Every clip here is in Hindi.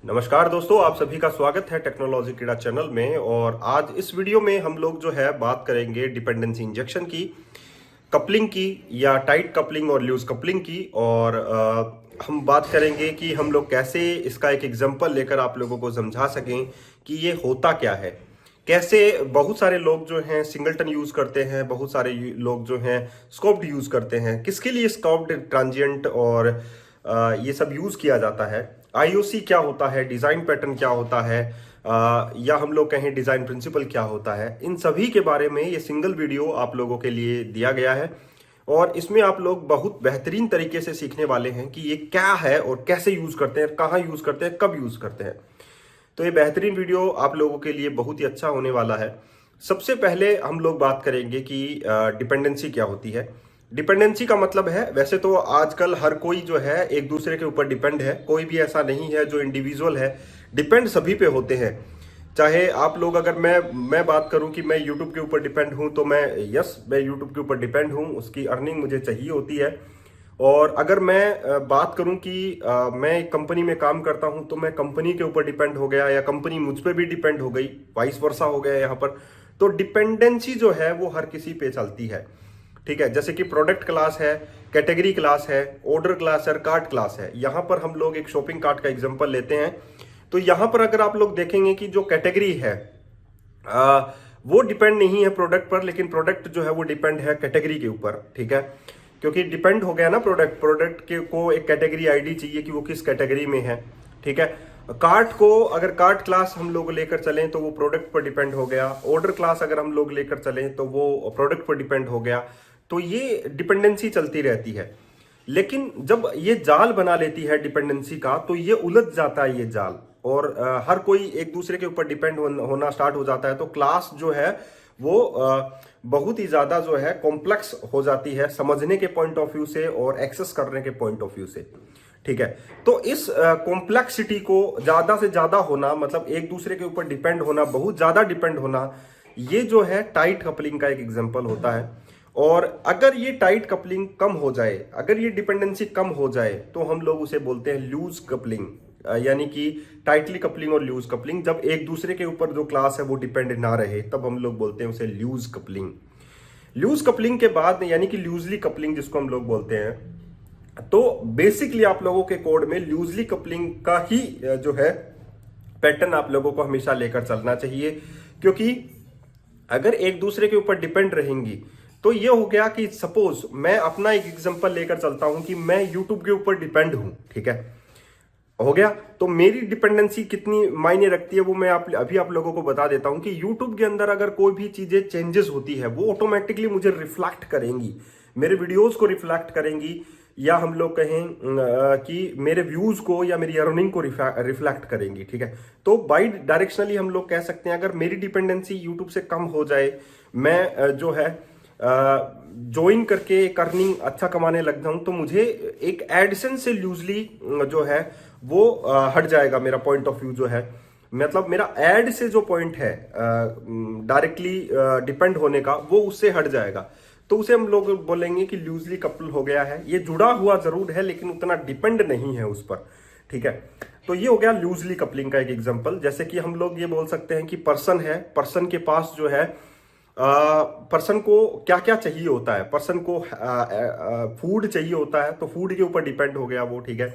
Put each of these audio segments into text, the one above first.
नमस्कार दोस्तों, आप सभी का स्वागत है टेक्नोलॉजी कीड़ा चैनल में। और आज इस वीडियो में हम लोग जो है बात करेंगे डिपेंडेंसी इंजेक्शन की, कपलिंग की या टाइट कपलिंग और लूज कपलिंग की। और हम बात करेंगे कि हम लोग कैसे इसका एक एग्जांपल लेकर आप लोगों को समझा सकें कि ये होता क्या है। कैसे बहुत सारे लोग जो हैं सिंगलटन यूज करते हैं, बहुत सारे लोग जो हैं स्कोप्ड यूज करते हैं। किसके लिए स्कोप्ड, ट्रांजिएंट और ये सब यूज किया जाता है। आईओसी क्या होता है, डिजाइन पैटर्न क्या होता है, या हम लोग कहें डिजाइन प्रिंसिपल क्या होता है, इन सभी के बारे में ये सिंगल वीडियो आप लोगों के लिए दिया गया है। और इसमें आप लोग बहुत बेहतरीन तरीके से सीखने वाले हैं कि ये क्या है और कैसे यूज करते हैं, कहाँ यूज करते हैं, कब यूज करते हैं। तो ये बेहतरीन वीडियो आप लोगों के लिए बहुत ही अच्छा होने वाला है। सबसे पहले हम लोग बात करेंगे कि डिपेंडेंसी क्या होती है। डिपेंडेंसी का मतलब है, वैसे तो आजकल हर कोई जो है एक दूसरे के ऊपर डिपेंड है, कोई भी ऐसा नहीं है जो इंडिविजुअल है। डिपेंड सभी पे होते हैं। चाहे आप लोग, अगर मैं बात करूं कि मैं यूट्यूब के ऊपर डिपेंड हूं, तो मैं यूट्यूब के ऊपर डिपेंड हूं, उसकी अर्निंग मुझे चाहिए होती है। और अगर मैं बात करूं कि मैं एक कंपनी में काम करता हूं, तो मैं कंपनी के ऊपर डिपेंड हो गया या कंपनी मुझ पे भी डिपेंड हो गई, वाइस वर्सा हो गया यहाँ पर। तो डिपेंडेंसी जो है वो हर किसी पे चलती है, ठीक है। जैसे कि प्रोडक्ट क्लास है, कैटेगरी क्लास है, ऑर्डर क्लास है, कार्ट क्लास है। यहाँ पर हम लोग एक शॉपिंग कार्ट का एग्जांपल लेते हैं। तो यहाँ पर अगर आप लोग देखेंगे कि जो कैटेगरी है वो डिपेंड नहीं है प्रोडक्ट पर, लेकिन प्रोडक्ट जो है वो डिपेंड है कैटेगरी के ऊपर, ठीक है। क्योंकि डिपेंड हो गया ना प्रोडक्ट के को एक कैटेगरी आईडी चाहिए कि वो किस कैटेगरी में है, ठीक है। कार्ट को अगर कार्ट क्लास हम लोग लेकर चलें तो वो प्रोडक्ट पर डिपेंड हो गया। ऑर्डर क्लास अगर हम लोग लेकर चलें तो वो प्रोडक्ट पर डिपेंड हो गया। तो ये डिपेंडेंसी चलती रहती है। लेकिन जब ये जाल बना लेती है डिपेंडेंसी का, तो ये उलझ जाता है ये जाल, और हर कोई एक दूसरे के ऊपर डिपेंड होना स्टार्ट हो जाता है। तो क्लास जो है वो बहुत ही ज्यादा जो है कॉम्प्लेक्स हो जाती है, समझने के पॉइंट ऑफ व्यू से और एक्सेस करने के पॉइंट ऑफ व्यू से, ठीक है। तो इस कॉम्प्लेक्सिटी को ज्यादा से ज्यादा होना, मतलब एक दूसरे के ऊपर डिपेंड होना, बहुत ज्यादा डिपेंड होना, ये जो है टाइट कपलिंग का एक एग्जांपल होता है। और अगर ये टाइट कपलिंग कम हो जाए, अगर ये डिपेंडेंसी कम हो जाए, तो हम लोग उसे बोलते हैं लूज कपलिंग। यानी कि टाइटली कपलिंग और लूज कपलिंग, जब एक दूसरे के ऊपर जो क्लास है वो डिपेंड ना रहे, तब हम लोग बोलते हैं उसे लूज कपलिंग। लूज कपलिंग के बाद यानी कि लूजली कपलिंग जिसको हम लोग बोलते हैं, तो बेसिकली आप लोगों के कोड में लूजली कपलिंग का ही जो है पैटर्न आप लोगों को हमेशा लेकर चलना चाहिए। क्योंकि अगर एक दूसरे के ऊपर डिपेंड रहेंगी, तो ये हो गया कि सपोज मैं अपना एक एग्जांपल लेकर चलता हूं कि मैं यूट्यूब के ऊपर डिपेंड हूं, ठीक है, हो गया। तो मेरी डिपेंडेंसी कितनी मायने रखती है वो मैं अभी आप लोगों को बता देता हूं कि यूट्यूब के अंदर अगर कोई भी चीजें चेंजेस होती है, वो ऑटोमेटिकली मुझे रिफ्लेक्ट करेंगी, मेरे वीडियोस को रिफ्लेक्ट करेंगी, या हम लोग कहें कि मेरे व्यूज को या मेरी अर्निंग को रिफ्लेक्ट करेंगी, ठीक है। तो बाई डायरेक्शनली हम लोग कह सकते हैं, अगर मेरी डिपेंडेंसी यूट्यूब से कम हो जाए, मैं जो है ज्वाइन करके एक अर्निंग अच्छा कमाने लग जाऊं, तो मुझे एक एडिशन से लूजली जो है वो हट जाएगा। मेरा पॉइंट ऑफ व्यू जो है, मतलब मेरा एड से जो पॉइंट है डायरेक्टली डिपेंड होने का, वो उससे हट जाएगा। तो उसे हम लोग बोलेंगे कि लूजली कपल हो गया है। ये जुड़ा हुआ जरूर है लेकिन उतना डिपेंड नहीं है उस पर, ठीक है। तो ये हो गया लूजली कपलिंग का एक एग्जांपल। जैसे कि हम लोग ये बोल सकते हैं कि पर्सन है, पर्सन के पास जो है पर्सन को क्या क्या चाहिए होता है। पर्सन को फूड चाहिए होता है, तो फूड के ऊपर डिपेंड हो गया वो, ठीक है।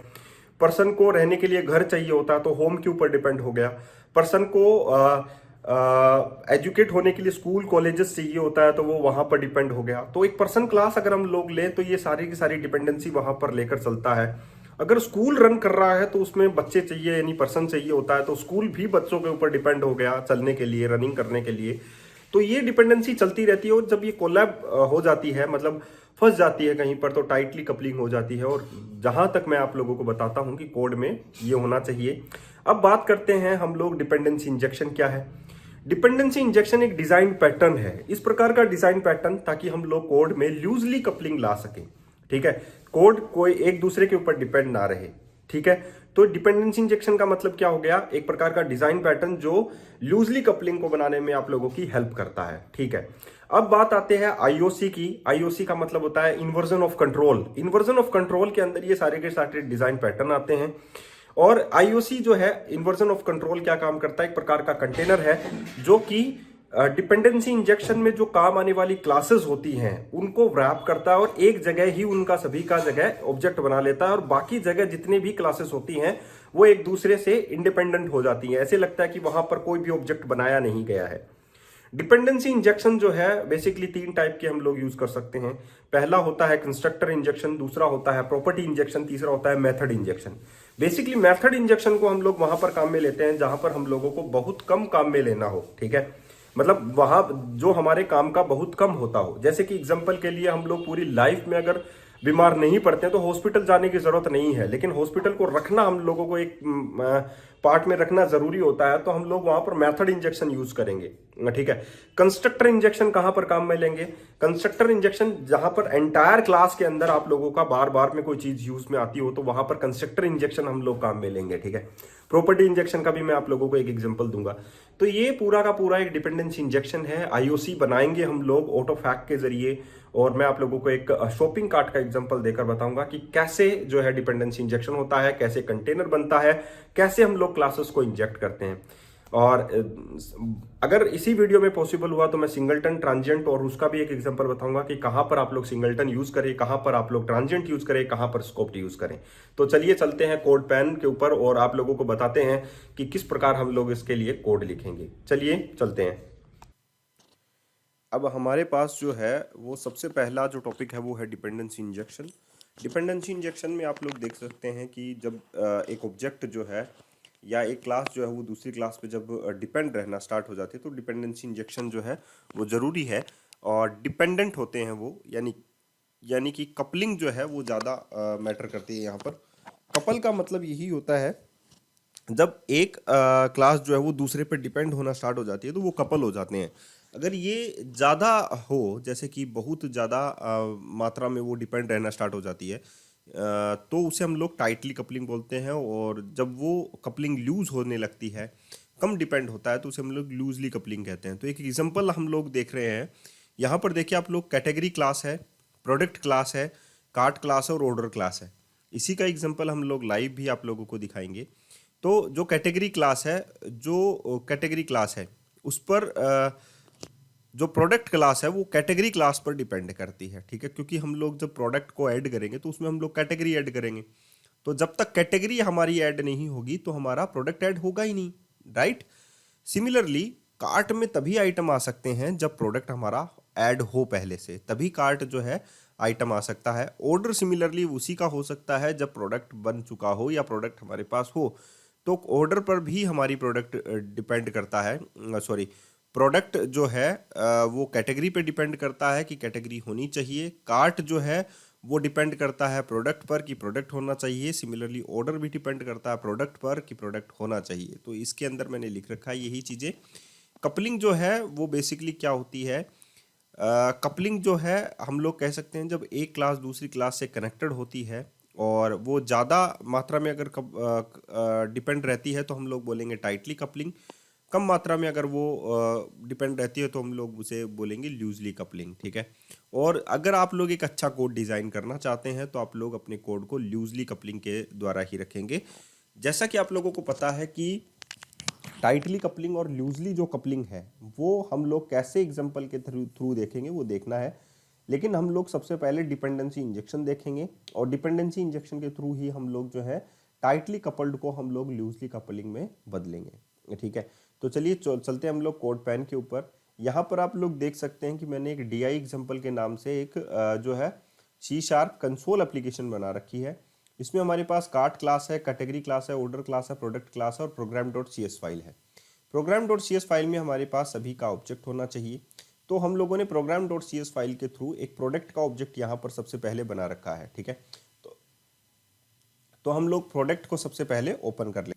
पर्सन को रहने के लिए घर चाहिए होता है, तो होम के ऊपर डिपेंड हो गया। पर्सन को एजुकेट होने के लिए स्कूल कॉलेजेस चाहिए होता है, तो वो वहां पर डिपेंड हो गया। तो एक पर्सन क्लास अगर हम लोग लें, तो ये सारी की सारी डिपेंडेंसी वहां पर लेकर चलता है। अगर स्कूल रन कर रहा है तो उसमें बच्चे चाहिए, यानी पर्सन चाहिए होता है, तो स्कूल भी बच्चों के ऊपर डिपेंड हो गया चलने के लिए, रनिंग करने के लिए। तो ये डिपेंडेंसी चलती रहती है, और जब ये कोलैब हो जाती है, मतलब फंस जाती है कहीं पर, तो टाइटली कपलिंग हो जाती है। और जहां तक मैं आप लोगों को बताता हूं कि कोड में ये होना चाहिए। अब बात करते हैं हम लोग डिपेंडेंसी इंजेक्शन क्या है। डिपेंडेंसी इंजेक्शन एक डिजाइन पैटर्न है, इस प्रकार का डिजाइन पैटर्न, ताकि हम लोग कोड में लूजली कपलिंग ला सकें, ठीक है। कोड कोई एक दूसरे के ऊपर डिपेंड ना रहे, ठीक है। तो डिपेंडेंसी इंजेक्शन का मतलब क्या हो गया, एक प्रकार का डिजाइन पैटर्न जो लूजली कपलिंग को बनाने में आप लोगों की हेल्प करता है, ठीक है। अब बात आते हैं आईओसी की। आईओसी का मतलब होता है inversion of control. Inversion of control के अंदर ये सारे के सारे डिजाइन पैटर्न आते हैं। और आईओसी जो है, इन्वर्जन ऑफ कंट्रोल, क्या काम करता है? एक प्रकार का कंटेनर है जो कि डिपेंडेंसी इंजेक्शन में जो काम आने वाली क्लासेस होती हैं उनको रैप करता है और एक जगह ही उनका सभी का जगह ऑब्जेक्ट बना लेता है, और बाकी जगह जितने भी क्लासेस होती हैं वो एक दूसरे से इंडिपेंडेंट हो जाती हैं। ऐसे लगता है कि वहां पर कोई भी ऑब्जेक्ट बनाया नहीं गया है। डिपेंडेंसी इंजेक्शन जो है बेसिकली 3 टाइप के हम लोग यूज कर सकते हैं। पहला होता है कंस्ट्रक्टर इंजेक्शन, दूसरा होता है प्रॉपर्टी इंजेक्शन, तीसरा होता है method injection. Basically method injection को हम लोग वहां पर काम में लेते हैं जहां पर हम लोगों को बहुत कम काम में लेना हो, ठीक है, मतलब वहां जो हमारे काम का बहुत कम होता हो। जैसे कि एग्जांपल के लिए हम लोग पूरी लाइफ में अगर बीमार नहीं पड़ते हैं तो हॉस्पिटल जाने की जरूरत नहीं है, लेकिन हॉस्पिटल को रखना हम लोगों को एक पार्ट में रखना जरूरी होता है, तो हम लोग वहां पर मेथड इंजेक्शन यूज करेंगे, ठीक है। कंस्ट्रक्टर इंजेक्शन कहां पर काम में लेंगे? कंस्ट्रक्टर इंजेक्शन जहां पर एंटायर क्लास के अंदर आप लोगों का बार बार में कोई चीज यूज में आती हो तो वहां पर कंस्ट्रक्टर इंजेक्शन हम लोग काम में लेंगे, ठीक है। प्रॉपर्टी इंजेक्शन का भी मैं आप लोगों को एक एग्जांपल दूंगा। तो ये पूरा का पूरा एक डिपेंडेंसी इंजेक्शन है। आईओसी बनाएंगे हम लोग ऑटोफैक के जरिए, और मैं आप लोगों को एक शॉपिंग कार्ट का एग्जांपल देकर बताऊंगा कि कैसे जो है डिपेंडेंसी इंजेक्शन होता है, कैसे कंटेनर बनता है, कैसे हम लोग क्लासेस को इंजेक्ट करते हैं। और अगर इसी वीडियो में पॉसिबल हुआ तो मैं सिंगलटन, ट्रांजिएंट और उसका भी एक एग्जांपल बताऊंगा कि कहां पर आप लोग सिंगलटन यूज करें, कहां पर आप लोग ट्रांजिएंट यूज करें, कहां पर स्कोप्ड यूज करें। तो चलिए चलते हैं कोड पैन के ऊपर और आप लोगों को बताते हैं कि किस प्रकार हम लोग इसके लिए कोड लिखेंगे। चलिए चलते हैं। अब हमारे पास जो है वो सबसे पहला जो टॉपिक है वो है डिपेंडेंसी इंजेक्शन। डिपेंडेंसी इंजेक्शन में आप लोग देख सकते हैं कि जब एक ऑब्जेक्ट जो है या एक क्लास जो है वो दूसरी क्लास पे जब डिपेंड रहना स्टार्ट हो जाती है तो डिपेंडेंसी इंजेक्शन जो है वो ज़रूरी है। और डिपेंडेंट होते हैं वो, यानी कि कपलिंग जो है वो ज़्यादा मैटर करती है यहाँ पर। कपल का मतलब यही होता है जब एक क्लास जो है वो दूसरे पे डिपेंड होना स्टार्ट हो जाती है तो वो कपल हो जाते हैं। अगर ये ज़्यादा हो, जैसे कि बहुत ज़्यादा मात्रा में वो डिपेंड रहना स्टार्ट हो जाती है, तो उसे हम लोग टाइटली कपलिंग बोलते हैं। और जब वो कपलिंग लूज होने लगती है, कम डिपेंड होता है, तो उसे हम लोग लूजली कपलिंग कहते हैं। तो एक एग्जांपल हम लोग देख रहे हैं यहाँ पर। देखिए आप लोग, कैटेगरी क्लास है, प्रोडक्ट क्लास है, कार्ट क्लास है और ऑर्डर क्लास है। इसी का एग्जांपल हम लोग लाइव भी आप लोगों को दिखाएंगे। तो जो कैटेगरी क्लास है उस पर जो प्रोडक्ट क्लास है वो कैटेगरी क्लास पर डिपेंड करती है, ठीक है, क्योंकि हम लोग जब प्रोडक्ट को ऐड करेंगे तो उसमें हम लोग कैटेगरी ऐड करेंगे। तो जब तक कैटेगरी हमारी ऐड नहीं होगी तो हमारा प्रोडक्ट ऐड होगा ही नहीं, राइट। सिमिलरली कार्ट में तभी आइटम आ सकते हैं जब प्रोडक्ट हमारा ऐड हो पहले से, तभी कार्ट जो है आइटम आ सकता है। ऑर्डर सिमिलरली उसी का हो सकता है जब प्रोडक्ट बन चुका हो या प्रोडक्ट हमारे पास हो। तो ऑर्डर पर भी हमारी प्रोडक्ट डिपेंड करता है, सॉरी, प्रोडक्ट जो है वो कैटेगरी पे डिपेंड करता है कि कैटेगरी होनी चाहिए। कार्ट जो है वो डिपेंड करता है प्रोडक्ट पर कि प्रोडक्ट होना चाहिए। सिमिलरली ऑर्डर भी डिपेंड करता है प्रोडक्ट पर कि प्रोडक्ट होना चाहिए। तो इसके अंदर मैंने लिख रखा है यही चीज़ें। कपलिंग जो है वो बेसिकली क्या होती है? कपलिंग जो है हम लोग कह सकते हैं जब एक क्लास दूसरी क्लास से कनेक्टेड होती है और वो ज़्यादा मात्रा में अगर डिपेंड रहती है तो हम लोग बोलेंगे टाइटली कपलिंग। कम मात्रा में अगर वो डिपेंड रहती है तो हम लोग उसे बोलेंगे लूजली कपलिंग, ठीक है। और अगर आप लोग एक अच्छा कोड डिज़ाइन करना चाहते हैं तो आप लोग अपने कोड को लूजली कपलिंग के द्वारा ही रखेंगे। जैसा कि आप लोगों को पता है कि टाइटली कपलिंग और लूजली जो कपलिंग है वो हम लोग कैसे एग्जाम्पल के थ्रू देखेंगे वो देखना है। लेकिन हम लोग सबसे पहले डिपेंडेंसी इंजेक्शन देखेंगे और डिपेंडेंसी इंजेक्शन के थ्रू ही हम लोग जो है टाइटली कपल्ड को हम लोग लूजली कपलिंग में बदलेंगे, ठीक है। तो चलिए चलते हैं हम लोग कोड पैन के ऊपर। यहाँ पर आप लोग देख सकते हैं कि मैंने एक DI एग्जाम्पल के नाम से एक जो है C# कंसोल एप्लीकेशन बना रखी है। इसमें हमारे पास कार्ट क्लास है, कैटेगरी क्लास है, ऑर्डर क्लास है, प्रोडक्ट क्लास है और program.cs फाइल है। program.cs फाइल में हमारे पास सभी का ऑब्जेक्ट होना चाहिए। तो हम लोगों ने program.cs फाइल के थ्रू एक प्रोडक्ट का ऑब्जेक्ट यहाँ पर सबसे पहले बना रखा है, ठीक है। तो हम लोग प्रोडक्ट को सबसे पहले ओपन कर लें।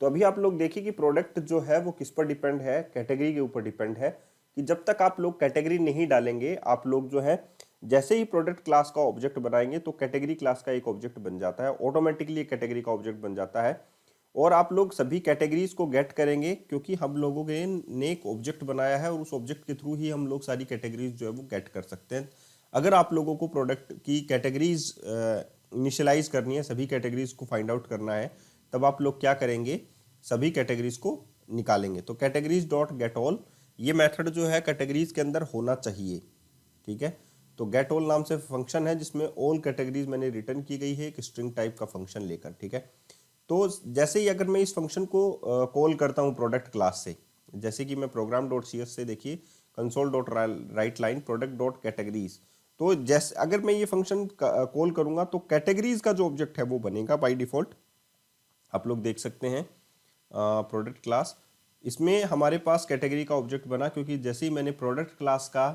तो अभी आप लोग देखिए कि प्रोडक्ट जो है वो किस पर डिपेंड है? कैटेगरी के ऊपर डिपेंड है। कि जब तक आप लोग कैटेगरी नहीं डालेंगे, आप लोग जो है जैसे ही प्रोडक्ट क्लास का ऑब्जेक्ट बनाएंगे तो कैटेगरी क्लास का एक ऑब्जेक्ट बन जाता है, ऑटोमेटिकली एक कैटेगरी का ऑब्जेक्ट बन जाता है। और आप लोग सभी कैटेगरीज को गेट करेंगे क्योंकि हम लोगों ने एक ऑब्जेक्ट बनाया है और उस ऑब्जेक्ट के थ्रू ही हम लोग सारी कैटेगरीज जो है वो गेट कर सकते हैं। अगर आप लोगों को प्रोडक्ट की कैटेगरीज इनिशियलाइज करनी है, सभी कैटेगरीज को फाइंड आउट करना है, तब आप लोग क्या करेंगे, सभी कैटेगरीज को निकालेंगे। तो कैटेगरीज डॉट गेट ऑल ये मेथड जो है कैटेगरीज के अंदर होना चाहिए, ठीक है। तो गेट ऑल नाम से फंक्शन है जिसमें ऑल कैटेगरीज मैंने रिटर्न की गई है एक स्ट्रिंग टाइप का फंक्शन लेकर, ठीक है। तो जैसे ही अगर मैं इस फंक्शन को कॉल करता हूँ प्रोडक्ट क्लास से, जैसे कि मैं प्रोग्राम डॉट सी एस से देखिए console dot right line product dot categories, तो जैसे अगर मैं ये फंक्शन कॉल करूंगा तो कैटेगरीज का जो ऑब्जेक्ट है वो बनेगा बाय डिफॉल्ट। आप लोग देख सकते हैं प्रोडक्ट क्लास, इसमें हमारे पास कैटेगरी का ऑब्जेक्ट बना, क्योंकि जैसे ही मैंने प्रोडक्ट क्लास का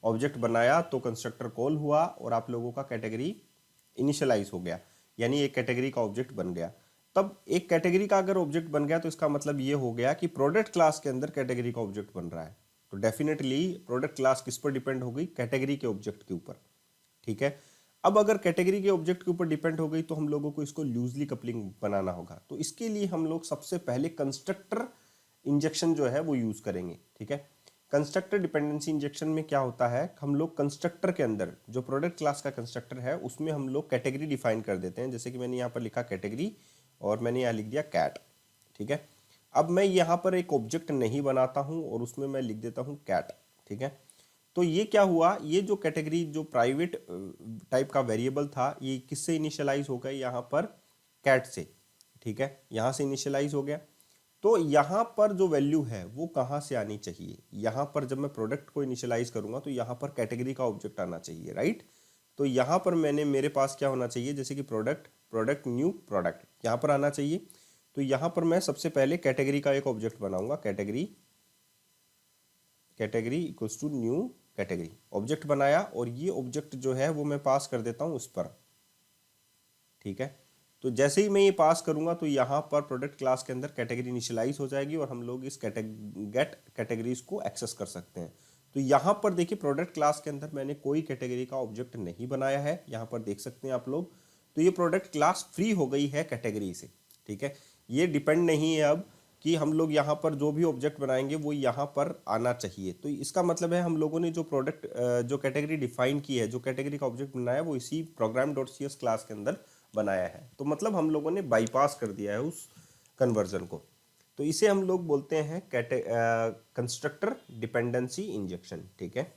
ऑब्जेक्ट बनाया तो कंस्ट्रक्टर कॉल हुआ और आप लोगों का कैटेगरी इनिशियलाइज हो गया, यानी एक कैटेगरी का ऑब्जेक्ट बन गया। तब एक कैटेगरी का अगर ऑब्जेक्ट बन गया तो इसका मतलब ये हो गया कि प्रोडक्ट क्लास के अंदर कैटेगरी का ऑब्जेक्ट बन रहा है। तो डेफिनेटली प्रोडक्ट क्लास किस पर डिपेंड हो गई, कैटेगरी के ऑब्जेक्ट के ऊपर, ठीक है। अब अगर कैटेगरी के ऑब्जेक्ट के ऊपर डिपेंड हो गई तो हम लोगों को इसको लूजली कपलिंग बनाना होगा। तो इसके लिए हम लोग सबसे पहले कंस्ट्रक्टर इंजेक्शन जो है वो यूज करेंगे, ठीक है। कंस्ट्रक्टर डिपेंडेंसी इंजेक्शन में क्या होता है, हम लोग कंस्ट्रक्टर के अंदर जो प्रोडक्ट क्लास का कंस्ट्रक्टर है उसमें हम लोग कैटेगरी डिफाइन कर देते हैं। जैसे कि मैंने यहाँ पर लिखा कैटेगरी और मैंने यहाँ लिख दिया कैट, ठीक है। अब मैं यहाँ पर एक ऑब्जेक्ट नहीं बनाता हूँ और उसमें मैं लिख देता हूँ कैट, ठीक है। तो ये क्या हुआ, ये जो कैटेगरी जो प्राइवेट टाइप का वेरिएबल था ये किससे इनिशियलाइज हो गया, यहाँ पर कैट से, ठीक है, यहाँ से इनिशियलाइज हो गया। तो यहाँ पर जो वैल्यू है वो कहाँ से आनी चाहिए, यहाँ पर जब मैं प्रोडक्ट को इनिशियलाइज करूँगा तो यहाँ पर कैटेगरी का ऑब्जेक्ट आना चाहिए, राइट। तो यहाँ पर मेरे पास क्या होना चाहिए, जैसे कि प्रोडक्ट न्यू प्रोडक्ट यहाँ पर आना चाहिए। तो यहाँ पर मैं सबसे पहले कैटेगरी का एक ऑब्जेक्ट बनाऊंगा, category equals to new category object बनाया, और ये ऑब्जेक्ट जो है वो मैं पास कर देता हूँ उस पर, ठीक है। तो जैसे ही मैं ये पास करूंगा तो यहाँ पर प्रोडक्ट क्लास के अंदर कैटेगरी इनिशियलाइज हो जाएगी और हम लोग इस गेट कैटेगरीज को एक्सेस कर सकते हैं। तो यहाँ पर देखिए प्रोडक्ट क्लास के अंदर मैंने कोई कैटेगरी का ऑब्जेक्ट नहीं बनाया है, यहाँ पर देख सकते हैं आप लोग। तो ये प्रोडक्ट क्लास फ्री हो गई है कैटेगरी से, ठीक है। ये डिपेंड नहीं है अब कि हम लोग यहाँ पर जो भी ऑब्जेक्ट बनाएंगे वो यहाँ पर आना चाहिए। तो इसका मतलब है हम लोगों ने जो जो कैटेगरी डिफाइन की है, जो कैटेगरी का ऑब्जेक्ट बनाया वो इसी program dot C S class के अंदर बनाया है। तो मतलब हम लोगों ने बाईपास कर दिया है उस कन्वर्जन को। तो इसे हम लोग बोलते हैं कंस्ट्रक्टर डिपेंडेंसी इंजेक्शन, ठीक है।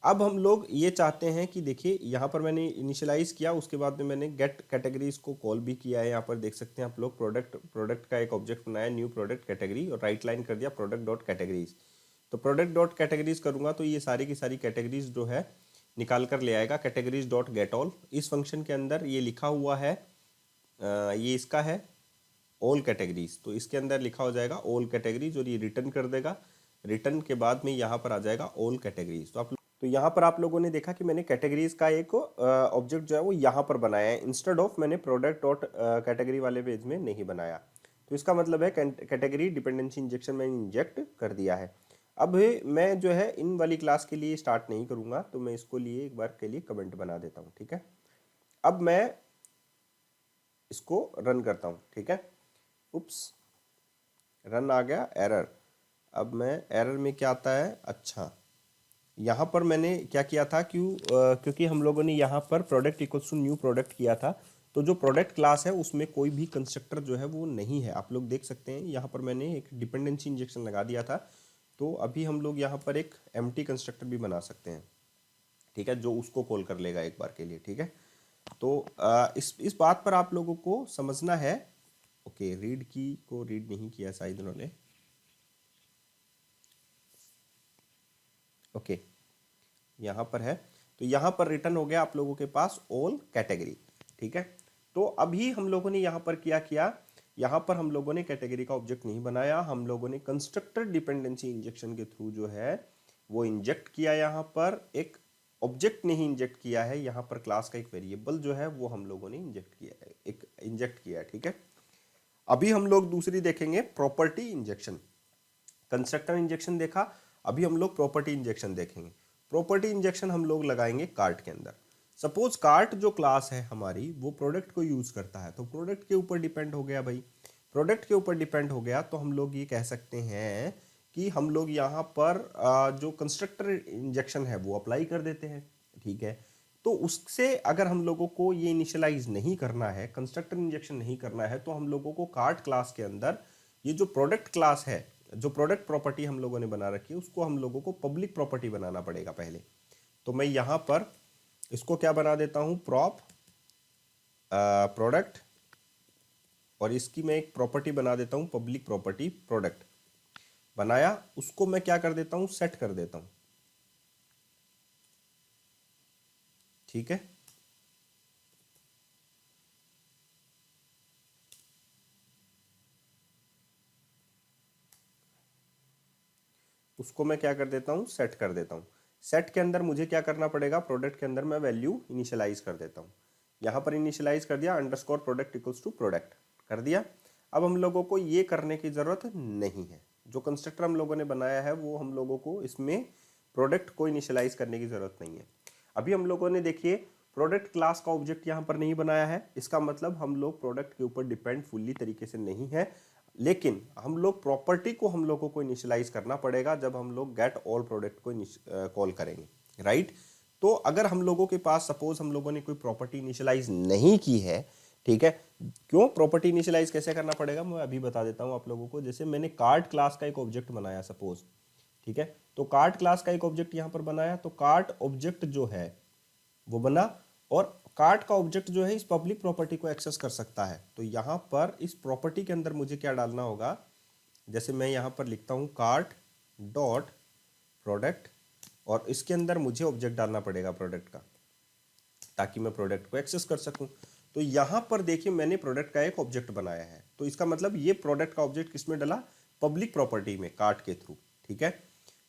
अब हम लोग ये चाहते हैं कि देखिए यहाँ पर मैंने इनिशियलाइज किया, उसके बाद में मैंने गेट कैटेगरीज को कॉल भी किया है। यहाँ पर देख सकते हैं आप लोग प्रोडक्ट का एक ऑब्जेक्ट बनाया न्यू प्रोडक्ट कैटेगरी और राइट लाइन कर दिया प्रोडक्ट डॉट कैटेगरीज। तो प्रोडक्ट डॉट कैटेगरीज करूँगा तो ये सारी की सारी कैटेगरीज जो है निकाल कर ले आएगा कैटेगरीज डॉट गेट ऑल। इस फंक्शन के अंदर ये लिखा हुआ है, ये इसका है ऑल कैटेगरीज, तो इसके अंदर लिखा हो जाएगा ऑल कैटेगरीज और ये रिटर्न कर देगा। रिटर्न के बाद में यहाँ पर आ जाएगा ऑल कैटेगरीज। तो यहाँ पर आप लोगों ने देखा कि मैंने कैटेगरीज का एक ऑब्जेक्ट जो है वो यहाँ पर बनाया है, इंस्टेड ऑफ मैंने प्रोडक्ट डॉट कैटेगरी वाले पेज में नहीं बनाया। तो इसका मतलब है कैटेगरी डिपेंडेंसी इंजेक्शन मैंने इंजेक्ट कर दिया है। अब मैं जो है इन वाली क्लास के लिए स्टार्ट नहीं करूँगा, तो मैं इसको लिए एक बार के लिए कमेंट बना देता हूँ, ठीक है। अब मैं इसको रन करता हूँ, ठीक है। उप्स, रन आ गया, एरर। अब मैं एरर में क्या आता है, अच्छा यहाँ पर मैंने क्या किया था, क्योंकि हम लोगों ने यहाँ पर product equals to new product किया था, तो जो प्रोडक्ट क्लास है उसमें कोई भी कंस्ट्रक्टर जो है वो नहीं है। आप लोग देख सकते हैं यहाँ पर मैंने एक डिपेंडेंसी इंजेक्शन लगा दिया था। तो अभी हम लोग यहाँ पर एक एम्प्टी कंस्ट्रक्टर भी बना सकते हैं, ठीक है, जो उसको कॉल कर लेगा एक बार के लिए, ठीक है। तो इस बात पर आप लोगों को समझना है। ओके, रीड की को रीड नहीं किया शायद उन्होंने, ओके यहाँ पर है। तो यहाँ पर रिटर्न हो गया आप लोगों के पास ऑल कैटेगरी, ठीक है। तो अभी हम लोगों ने यहाँ पर क्या किया, यहाँ पर हम लोगों ने कैटेगरी का ऑब्जेक्ट नहीं बनाया, हम लोगों ने कंस्ट्रक्टर डिपेंडेंसी इंजेक्शन के थ्रू जो है वो इंजेक्ट किया। यहाँ पर एक ऑब्जेक्ट नहीं इंजेक्ट किया है, यहाँ पर क्लास का एक वेरिएबल जो है वो हम लोगों ने इंजेक्ट किया है, एक इंजेक्ट किया है, ठीक है। अभी हम लोग दूसरी देखेंगे प्रॉपर्टी इंजेक्शन। कंस्ट्रक्टर इंजेक्शन देखा, अभी हम लोग प्रॉपर्टी इंजेक्शन देखेंगे। प्रॉपर्टी इंजेक्शन हम लोग लगाएंगे कार्ट के अंदर। सपोज कार्ट जो क्लास है हमारी वो प्रोडक्ट को यूज करता है, तो प्रोडक्ट के ऊपर डिपेंड हो गया भाई, प्रोडक्ट के ऊपर डिपेंड हो गया। तो हम लोग ये कह सकते हैं कि हम लोग यहाँ पर जो कंस्ट्रक्टर इंजेक्शन है वो अप्लाई कर देते हैं, ठीक है। तो उससे अगर हम लोगों को ये इनिशियलाइज नहीं करना है, कंस्ट्रक्टर इंजेक्शन नहीं करना है, तो हम लोगों को कार्ट क्लास के अंदर ये जो प्रोडक्ट क्लास है, जो प्रोडक्ट प्रॉपर्टी हम लोगों ने बना रखी है, उसको हम लोगों को पब्लिक प्रॉपर्टी बनाना पड़ेगा पहले। तो मैं यहां पर इसको क्या बना देता हूं, प्रॉप प्रोडक्ट, और इसकी मैं एक प्रॉपर्टी बना देता हूं पब्लिक प्रॉपर्टी प्रोडक्ट। बनाया, उसको मैं क्या कर देता हूं, सेट कर देता हूं। ठीक है, उसको मैं क्या कर देता हूं, सेट कर देता हूं। सेट के अंदर मुझे क्या करना पड़ेगा, प्रोडक्ट के अंदर मैं वैल्यू इनिशियलाइज कर देता हूं। यहां पर इनिशियलाइज कर दिया, underscore product equals to product कर दिया। अब हम लोगों को ये करने की जरूरत नहीं है, जो कंस्ट्रक्टर हम लोगों ने बनाया है वो हम लोगों को इसमें प्रोडक्ट को इनिशियलाइज करने की जरूरत नहीं है। अभी हम लोगों ने देखिए प्रोडक्ट क्लास का ऑब्जेक्ट यहाँ पर नहीं बनाया है, इसका मतलब हम लोग प्रोडक्ट के ऊपर डिपेंड फुल्ली तरीके से नहीं है। लेकिन हम लोग प्रॉपर्टी को हम लोगों को इनिशियलाइज करना पड़ेगा जब हम लोग गेट ऑल प्रोडक्ट को कॉल करेंगे, राइट। तो अगर हम लोगों के पास सपोज हम लोगों ने कोई प्रॉपर्टी इनिशियलाइज नहीं की है, ठीक है, क्यों प्रॉपर्टी इनिशियलाइज कैसे करना पड़ेगा मैं अभी बता देता हूं आप लोगों को। जैसे मैंने कार्ट क्लास का एक ऑब्जेक्ट बनाया सपोज, ठीक है, तो कार्ट क्लास का एक ऑब्जेक्ट यहां पर बनाया, तो कार्ट ऑब्जेक्ट जो है वो बना, और कार्ट का ऑब्जेक्ट जो है इस पब्लिक प्रॉपर्टी को एक्सेस कर सकता है। तो यहां पर इस प्रॉपर्टी के अंदर मुझे क्या डालना होगा, जैसे मैं यहां पर लिखता हूं कार्ट डॉट प्रोडक्ट, और इसके अंदर मुझे ऑब्जेक्ट डालना पड़ेगा प्रोडक्ट का, ताकि मैं प्रोडक्ट को एक्सेस कर सकूं। तो यहां पर देखिए मैंने प्रोडक्ट का एक ऑब्जेक्ट बनाया है, तो इसका मतलब ये प्रोडक्ट का ऑब्जेक्ट किसमें डाला, पब्लिक प्रॉपर्टी में, कार्ट के थ्रू, ठीक है।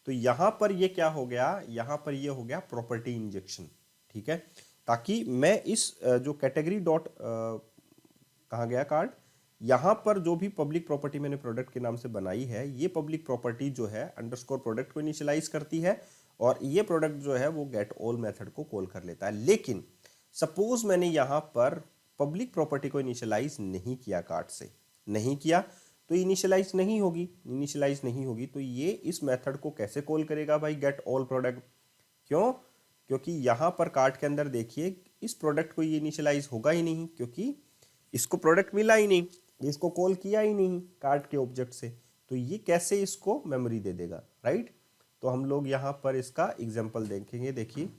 तो यहां पर ये क्या हो गया, यहां पर ये हो गया प्रॉपर्टी इंजेक्शन, ठीक है, ताकि मैं इस जो कैटेगरी डॉट कहाँ गया कार्ड, यहां पर जो भी पब्लिक प्रॉपर्टी मैंने प्रोडक्ट के नाम से बनाई है, ये पब्लिक प्रॉपर्टी जो है अंडरस्कोर प्रोडक्ट को इनिशियलाइज करती है, और ये प्रोडक्ट जो है वो गेट ऑल मेथड को कॉल कर लेता है। लेकिन सपोज मैंने यहां पर पब्लिक प्रॉपर्टी को इनिशियलाइज नहीं किया, कार्ड से नहीं किया, तो इनिशियलाइज नहीं होगी, इनिशियलाइज नहीं होगी, तो ये इस मेथड को कैसे कॉल करेगा भाई, गेट ऑल प्रोडक्ट। क्यों, क्योंकि यहां पर कार्ट के अंदर देखिए इस प्रोडक्ट को ये इनिशियलाइज होगा ही नहीं, क्योंकि इसको प्रोडक्ट मिला ही नहीं, इसको कॉल किया ही नहीं कार्ट के ऑब्जेक्ट से, तो ये कैसे इसको मेमोरी दे देगा, राइट। तो हम लोग यहां पर इसका एग्जांपल देखेंगे, देखिए।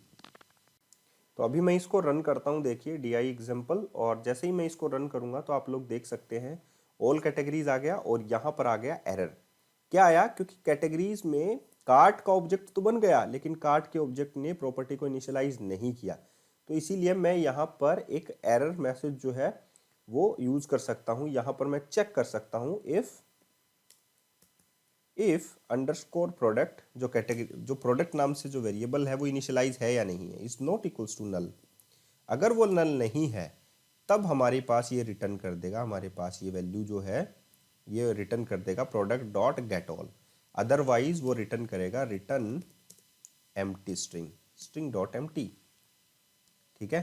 तो अभी मैं इसको रन करता हूं, देखिए DI एग्जांपल, और जैसे ही मैं इसको रन करूंगा तो आप लोग देख सकते हैं ऑल कैटेगरीज आ गया, और यहां पर आ गया एरर। क्या आया, क्योंकि कैटेगरीज में कार्ट का ऑब्जेक्ट तो बन गया, लेकिन कार्ट के ऑब्जेक्ट ने प्रॉपर्टी को इनिशियलाइज नहीं किया, तो इसीलिए मैं यहाँ पर एक एरर मैसेज जो है वो यूज कर सकता हूँ। यहाँ पर मैं चेक कर सकता हूँ इफ अंडरस्कोर प्रोडक्ट, जो कैटेगरी जो प्रोडक्ट नाम से जो वेरिएबल है वो इनिशियलाइज है या नहीं है, is not equals to null. अगर वो नल नहीं है तब हमारे पास ये रिटर्न कर देगा, हमारे पास ये वैल्यू जो है ये रिटर्न कर देगा product dot get all. Otherwise वो रिटर्न करेगा return empty string, string dot empty, ठीक है।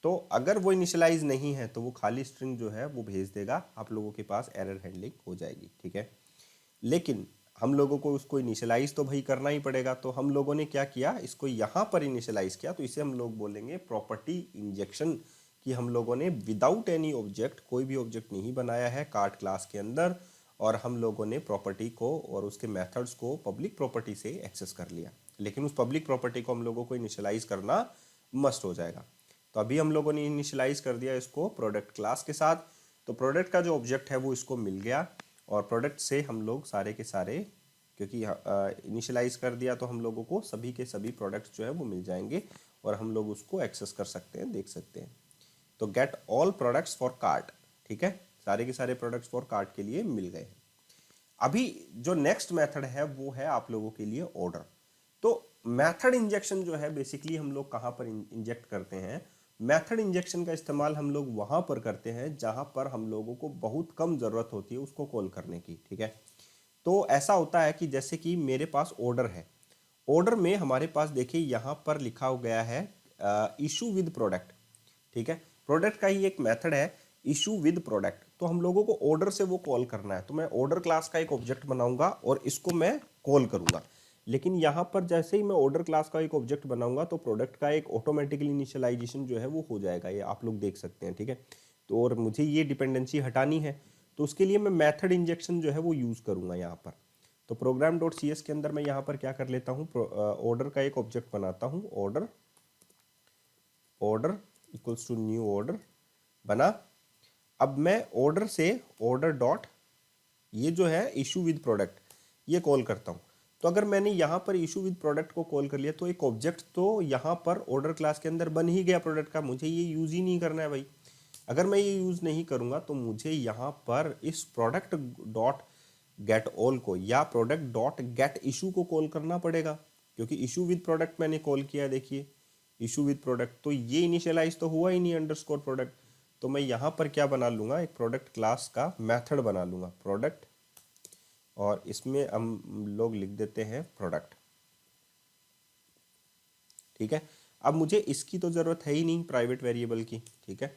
तो अगर वो इनिशियलाइज नहीं है तो वो खाली स्ट्रिंग जो है वो भेज देगा, आप लोगों के पास एरर हैंडलिंग हो जाएगी, ठीक है। लेकिन हम लोगों को उसको इनिशियलाइज तो भाई करना ही पड़ेगा, तो हम लोगों ने क्या किया, इसको यहाँ पर इनिशियलाइज किया, तो इसे हम लोग बोलेंगे प्रॉपर्टी इंजेक्शन, कि हम लोगों ने विदाउट एनी ऑब्जेक्ट, कोई भी ऑब्जेक्ट नहीं बनाया है कार्ट क्लास के अंदर, और हम लोगों ने प्रॉपर्टी को और उसके मेथड्स को पब्लिक प्रॉपर्टी से एक्सेस कर लिया, लेकिन उस पब्लिक प्रॉपर्टी को हम लोगों को इनिशियलाइज करना मस्ट हो जाएगा। तो अभी हम लोगों ने इनिशियलाइज कर दिया इसको प्रोडक्ट क्लास के साथ, तो प्रोडक्ट का जो ऑब्जेक्ट है वो इसको मिल गया, और प्रोडक्ट से हम लोग सारे के सारे, क्योंकि इनिशियलाइज कर दिया तो हम लोगों को सभी के सभी प्रोडक्ट्स जो है वो मिल जाएंगे, और हम लोग उसको एक्सेस कर सकते हैं, देख सकते हैं। तो get all products for cart, ठीक है, सारे के सारे प्रोडक्ट्स फॉर कार्ट के लिए मिल गए हैं। अभी जो नेक्स्ट मेथड है वो है आप लोगों के लिए ऑर्डर। तो मेथड इंजेक्शन जो है बेसिकली हम लोग कहाँ पर इंजेक्ट करते हैं, मेथड इंजेक्शन का इस्तेमाल हम लोग वहां पर करते हैं जहां पर हम लोगों को बहुत कम जरूरत होती है उसको कॉल करने की, ठीक है। तो ऐसा होता है कि जैसे कि मेरे पास ऑर्डर है, ऑर्डर में हमारे पास देखिए यहाँ पर लिखा हो गया है इशू विद प्रोडक्ट, ठीक है, प्रोडक्ट का ही एक मेथड है इशू विद प्रोडक्ट। तो हम लोगों को ऑर्डर से वो कॉल करना है, तो मैं ऑर्डर क्लास का एक ऑब्जेक्ट बनाऊंगा और इसको मैं कॉल करूंगा। लेकिन यहाँ पर जैसे ही मैं ऑर्डर क्लास का एक ऑब्जेक्ट बनाऊंगा तो प्रोडक्ट का एक ऑटोमेटिकली इनिशियलाइजेशन जो है वो हो जाएगा, ये आप लोग देख सकते हैं, ठीक है। तो और मुझे ये डिपेंडेंसी हटानी है, तो उसके लिए मैं मेथड इंजेक्शन जो है वो यूज़ करूँगा यहाँ पर। तो प्रोग्राम डॉट सी एस के अंदर मैं यहाँ पर क्या कर लेता हूँ, ऑर्डर का एक ऑब्जेक्ट बनाता हूँ, order equals to new order बना। अब मैं ऑर्डर से ऑर्डर डॉट ये जो है इशू विद प्रोडक्ट ये कॉल करता हूँ। तो अगर मैंने यहाँ पर इशू विद प्रोडक्ट को कॉल कर लिया तो एक ऑब्जेक्ट तो यहाँ पर ऑर्डर क्लास के अंदर बन ही गया प्रोडक्ट का, मुझे ये यूज़ ही नहीं करना है भाई। अगर मैं ये यूज़ नहीं करूँगा तो मुझे यहाँ पर इस प्रोडक्ट डॉट गेट ऑल को या प्रोडक्ट डॉट गेट इशू को कॉल करना पड़ेगा, क्योंकि इशू विद प्रोडक्ट मैंने कॉल किया है, देखिए इशू विद प्रोडक्ट, तो ये इनिशियलाइज तो हुआ ही नहीं अंडरस्कोर प्रोडक्ट। तो मैं यहाँ पर क्या बना लूँगा, एक प्रोडक्ट क्लास का मेथड बना लूँगा प्रोडक्ट, और इसमें हम लोग लिख देते हैं प्रोडक्ट, ठीक है। अब मुझे इसकी तो ज़रूरत है ही नहीं प्राइवेट वेरिएबल की, ठीक है,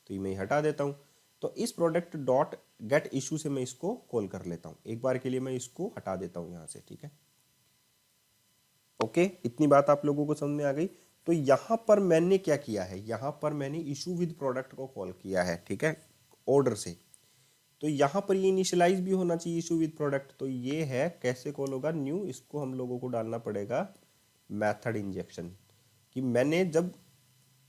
तो ये मैं हटा देता हूँ। तो इस प्रोडक्ट डॉट गेट इशू से मैं इसको कॉल कर लेता हूँ, एक बार के लिए मैं इसको हटा देता हूँ यहाँ से, ठीक है। ओके, इतनी बात आप लोगों को समझ में आ गई। तो यहाँ पर मैंने क्या किया है, यहाँ पर मैंने इशू विद प्रोडक्ट को कॉल किया है, ठीक है, ऑर्डर से। तो यहाँ पर ये इनिशियलाइज भी होना चाहिए इशू विद प्रोडक्ट, तो ये है कैसे कॉल होगा, न्यू, इसको हम लोगों को डालना पड़ेगा मेथड इंजेक्शन, कि मैंने जब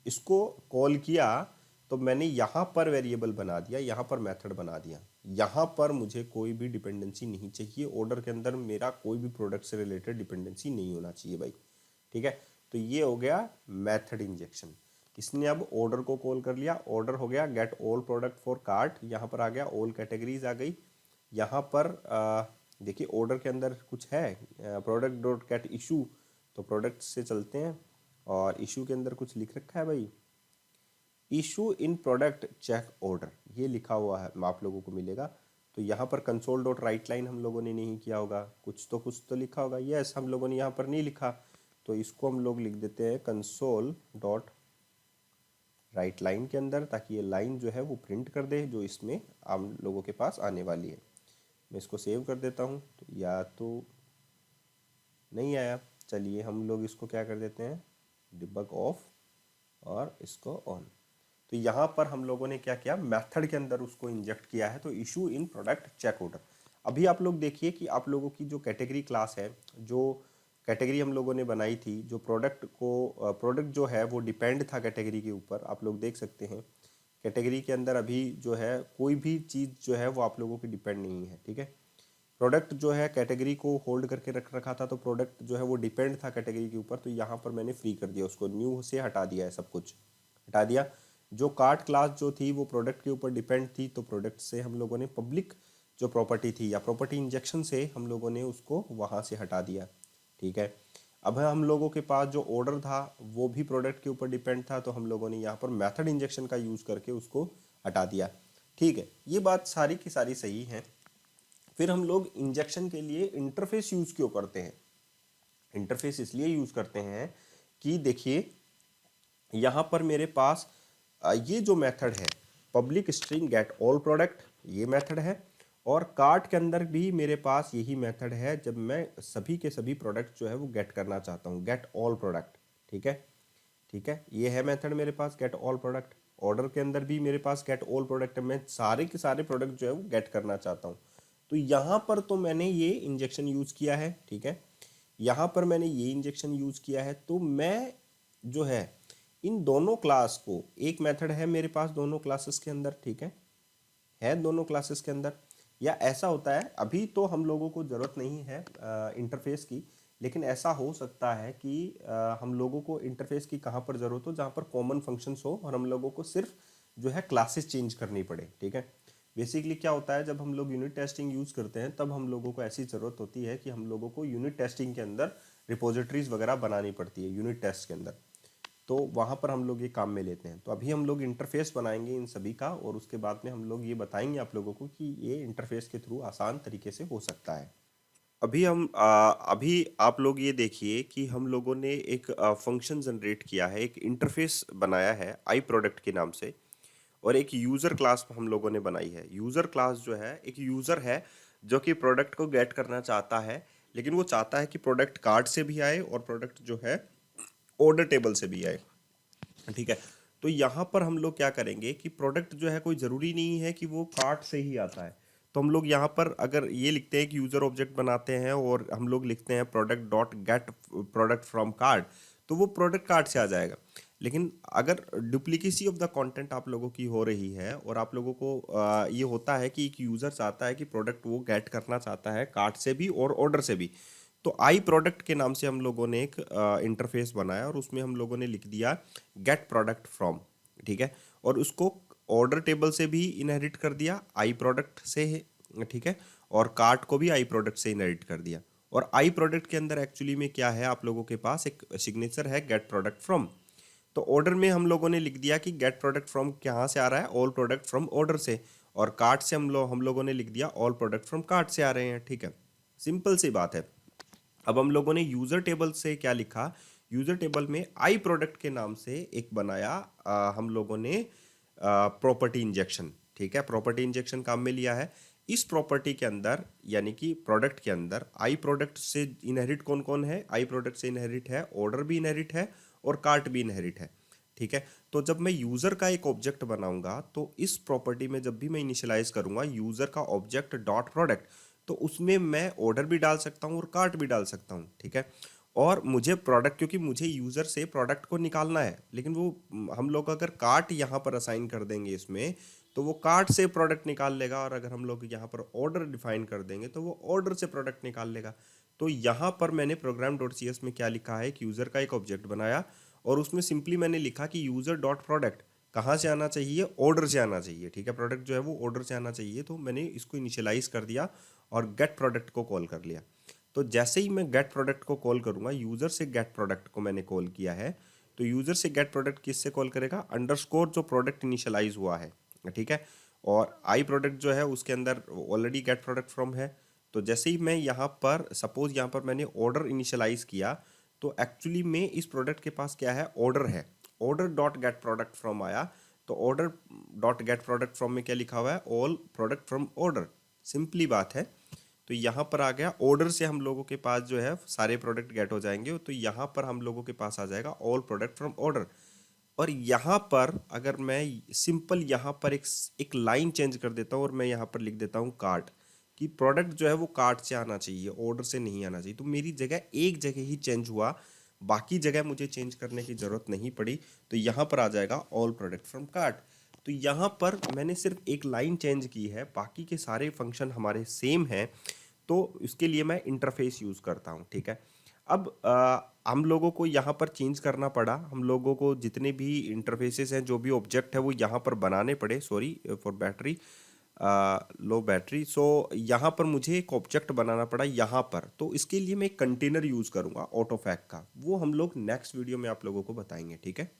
इसको कॉल किया तो मैंने यहाँ पर वेरिएबल बना दिया, यहाँ पर मेथड बना दिया, यहाँ पर मुझे कोई भी डिपेंडेंसी नहीं चाहिए, ऑर्डर के अंदर मेरा कोई भी प्रोडक्ट से रिलेटेड डिपेंडेंसी नहीं होना चाहिए भाई, ठीक है। तो ये हो गया मेथड इंजेक्शन। इसने अब ऑर्डर को कॉल कर लिया, ऑर्डर हो गया get all product for cart, यहाँ पर आ गया ऑल कैटेगरीज आ गई। यहाँ पर देखिए ऑर्डर के अंदर कुछ है प्रोडक्ट डॉट गेट इशू, तो प्रोडक्ट से चलते हैं और इशू के अंदर कुछ लिख रखा है भाई, issue in product check order, ये लिखा हुआ है आप लोगों को मिलेगा। तो यहाँ पर कंसोल डॉट राइट लाइन हम लोगों ने नहीं किया होगा, कुछ तो लिखा होगा, यस हम लोगों ने यहाँ पर नहीं लिखा, तो इसको हम लोग लिख देते हैं कंसोल डॉट राइट लाइन के अंदर, ताकि ये लाइन जो है वो प्रिंट कर दे जो इसमें हम लोगों के पास आने वाली है। मैं इसको सेव कर देता हूँ, तो या तो नहीं आया, चलिए हम लोग इसको क्या कर देते हैं, डिबग ऑफ और इसको ऑन। तो यहाँ पर हम लोगों ने क्या किया, मेथड के अंदर उसको इंजेक्ट किया है, तो issue in product check order. अभी आप लोग देखिए कि आप लोगों की जो कैटेगरी क्लास है, जो कैटेगरी हम लोगों ने बनाई थी, जो प्रोडक्ट जो है वो डिपेंड था कैटेगरी के ऊपर, आप लोग देख सकते हैं कैटेगरी के अंदर अभी जो है कोई भी चीज़ जो है वो आप लोगों की डिपेंड नहीं है, ठीक है। प्रोडक्ट जो है कैटेगरी को होल्ड करके रख रखा था, तो प्रोडक्ट जो है वो डिपेंड था कैटेगरी के ऊपर, तो यहाँ पर मैंने फ्री कर दिया उसको, न्यू से हटा दिया है, सब कुछ हटा दिया। जो कार्ट क्लास जो थी वो प्रोडक्ट के ऊपर डिपेंड थी, तो प्रोडक्ट से हम लोगों ने पब्लिक जो प्रॉपर्टी थी या प्रॉपर्टी इंजेक्शन से हम लोगों ने उसको वहाँ से हटा दिया, ठीक है। अब हम लोगों के पास जो ऑर्डर था वो भी प्रोडक्ट के ऊपर डिपेंड था, तो हम लोगों ने यहाँ पर मेथड इंजेक्शन का यूज़ करके उसको हटा दिया, ठीक है। ये बात सारी की सारी सही है। फिर हम लोग इंजेक्शन के लिए इंटरफेस यूज़ क्यों करते हैं, इंटरफेस इसलिए यूज़ करते हैं कि देखिए यहाँ पर मेरे पास ये जो मेथड है public string get all product, ये मेथड है, और कार्ट के अंदर भी मेरे पास यही मेथड है जब मैं सभी के सभी प्रोडक्ट जो है वो गेट करना चाहता हूँ, गेट ऑल प्रोडक्ट, ठीक है, ठीक है। ये है मेथड मेरे पास गेट ऑल प्रोडक्ट। ऑर्डर के अंदर भी मेरे पास गेट ऑल प्रोडक्ट है, मैं सारे के सारे प्रोडक्ट जो है वो गेट करना चाहता हूँ। तो यहाँ पर तो मैंने ये इंजेक्शन यूज़ किया है, ठीक है, यहाँ पर मैंने ये इंजेक्शन यूज़ किया है। तो मैं जो है इन दोनों क्लास को, एक मेथड है मेरे पास दोनों क्लासेस के अंदर, ठीक है दोनों क्लासेस के अंदर, या ऐसा होता है अभी तो हम लोगों को ज़रूरत नहीं है इंटरफेस की, लेकिन ऐसा हो सकता है कि हम लोगों को इंटरफेस की कहाँ पर ज़रूरत हो, जहाँ पर कॉमन फंक्शंस हो और हम लोगों को सिर्फ जो है क्लासेस चेंज करनी पड़े, ठीक है। बेसिकली क्या होता है, जब हम लोग यूनिट टेस्टिंग यूज़ करते हैं तब हम लोगों को ऐसी ज़रूरत होती है कि हम लोगों को यूनिट टेस्टिंग के अंदर रिपोजिटरीज वगैरह बनानी पड़ती है यूनिट टेस्ट के अंदर, तो वहाँ पर हम लोग ये काम में लेते हैं। तो अभी हम लोग इंटरफेस बनाएंगे इन सभी का, और उसके बाद में हम लोग ये बताएंगे आप लोगों को कि ये इंटरफेस के थ्रू आसान तरीके से हो सकता है। अभी आप लोग ये देखिए कि हम लोगों ने एक फंक्शन जनरेट किया है, एक इंटरफेस बनाया है आई प्रोडक्ट के नाम से, और एक यूज़र क्लास हम लोगों ने बनाई है। यूज़र क्लास जो है एक यूज़र है जो कि प्रोडक्ट को गेट करना चाहता है, लेकिन वो चाहता है कि प्रोडक्ट कार्ट से भी आए और प्रोडक्ट जो है ऑर्डर टेबल से भी आए, ठीक है। तो यहाँ पर हम लोग क्या करेंगे कि प्रोडक्ट जो है कोई ज़रूरी नहीं है कि वो कार्ट से ही आता है। तो हम लोग यहाँ पर अगर ये लिखते हैं कि यूज़र ऑब्जेक्ट बनाते हैं और हम लोग लिखते हैं product dot gate product from cart, तो वो प्रोडक्ट कार्ट से आ जाएगा। लेकिन अगर डुप्लीकेसी ऑफ द कंटेंट आप लोगों की हो रही है और आप लोगों को ये होता है कि एक यूज़र चाहता है कि प्रोडक्ट वो गेट करना चाहता है कार्ट से भी और ऑर्डर से भी, तो आई प्रोडक्ट के नाम से हम लोगों ने एक इंटरफेस बनाया और उसमें हम लोगों ने लिख दिया गेट प्रोडक्ट फ्रॉम, ठीक है। और उसको ऑर्डर टेबल से भी इनहेरिट कर दिया आई प्रोडक्ट से, ठीक है। और कार्ट को भी आई प्रोडक्ट से इनहेरिट कर दिया। और आई प्रोडक्ट के अंदर एक्चुअली में क्या है, आप लोगों के पास एक सिग्नेचर है गेट प्रोडक्ट फ्रॉम। तो ऑर्डर में हम लोगों ने लिख दिया कि गेट प्रोडक्ट फ्रॉम कहाँ से आ रहा है, ऑल प्रोडक्ट फ्रॉम ऑर्डर से। और कार्ट से हम लोगों ने लिख दिया ऑल प्रोडक्ट फ्रॉम कार्ट से आ रहे हैं, ठीक है। सिंपल सी बात है। अब हम लोगों ने यूजर टेबल से क्या लिखा, यूजर टेबल में आई प्रोडक्ट के नाम से एक बनाया हम लोगों ने प्रॉपर्टी इंजेक्शन, ठीक है। प्रॉपर्टी इंजेक्शन काम में लिया है। इस प्रॉपर्टी के अंदर यानी कि प्रोडक्ट के अंदर आई प्रोडक्ट से इनहेरिट कौन कौन है, आई प्रोडक्ट से इनहेरिट है ऑर्डर भी इनहेरिट है और कार्ट भी इनहेरिट है, ठीक है। तो जब मैं यूजर का एक ऑब्जेक्ट बनाऊंगा तो इस प्रॉपर्टी में जब भी मैं इनिशियलाइज करूंगा यूजर का ऑब्जेक्ट डॉट प्रोडक्ट, तो उसमें मैं ऑर्डर भी डाल सकता हूँ और कार्ट भी डाल सकता हूँ, ठीक है। और मुझे प्रोडक्ट, क्योंकि मुझे यूज़र से प्रोडक्ट को निकालना है, लेकिन वो हम लोग अगर कार्ट यहाँ पर असाइन कर देंगे इसमें, तो वो कार्ट से प्रोडक्ट निकाल लेगा। और अगर हम लोग यहाँ पर ऑर्डर डिफाइन कर देंगे तो वो ऑर्डर से प्रोडक्ट निकाल लेगा। तो यहाँ पर मैंने प्रोग्राम डॉट सी एस में क्या लिखा है कि यूज़र का एक ऑब्जेक्ट बनाया और उसमें सिंपली मैंने लिखा कि यूज़र डॉट प्रोडक्ट कहाँ से आना चाहिए, ऑर्डर से आना चाहिए, ठीक है। प्रोडक्ट जो है वो ऑर्डर से आना चाहिए, तो मैंने इसको इनिशियलाइज कर दिया और गेट प्रोडक्ट को कॉल कर लिया। तो जैसे ही मैं गेट प्रोडक्ट को कॉल करूंगा, यूजर से गेट प्रोडक्ट को मैंने कॉल किया है, तो यूजर से गेट प्रोडक्ट किससे कॉल करेगा, अंडरस्कोर जो प्रोडक्ट इनिशियलाइज हुआ है, ठीक है। और आई प्रोडक्ट जो है उसके अंदर ऑलरेडी गेट प्रोडक्ट फ्रॉम है। तो जैसे ही मैं यहाँ पर सपोज यहाँ पर मैंने ऑर्डर इनिशियलाइज किया, तो एक्चुअली में इस प्रोडक्ट के पास क्या है, ऑर्डर है। Order dot gate product from आया, तो order dot gate product from में क्या लिखा हुआ है, all product from order. Simply बात है। तो यहाँ पर आ गया ऑर्डर से हम लोगों के पास जो है सारे प्रोडक्ट गेट हो जाएंगे, तो यहाँ पर हम लोगों के पास आ जाएगा ऑल प्रोडक्ट फ्रॉम ऑर्डर। और यहाँ पर अगर मैं सिंपल यहाँ पर एक लाइन चेंज कर देता हूँ और मैं यहाँ पर लिख देता हूँ कार्ट, कि प्रोडक्ट जो है वो कार्ट से आना चाहिए, ऑर्डर से नहीं आना चाहिए, तो मेरी जगह एक जगह ही चेंज हुआ, बाकी जगह मुझे चेंज करने की ज़रूरत नहीं पड़ी। तो यहाँ पर आ जाएगा ऑल प्रोडक्ट फ्रॉम कार्ट। तो यहाँ पर मैंने सिर्फ एक लाइन चेंज की है, बाकी के सारे फंक्शन हमारे सेम हैं। तो इसके लिए मैं इंटरफेस यूज़ करता हूँ, ठीक है। अब हम लोगों को यहाँ पर चेंज करना पड़ा, हम लोगों को जितने भी इंटरफेसेस हैं, जो भी ऑब्जेक्ट है वो यहाँ पर बनाने पड़े। Sorry for battery, low battery. So यहाँ पर मुझे एक ऑब्जेक्ट बनाना पड़ा यहाँ पर। तो इसके लिए मैं एक कंटेनर यूज़ करूँगा ऑटोफैक का, वो हम लोग नेक्स्ट वीडियो में आप लोगों को बताएंगे, ठीक है।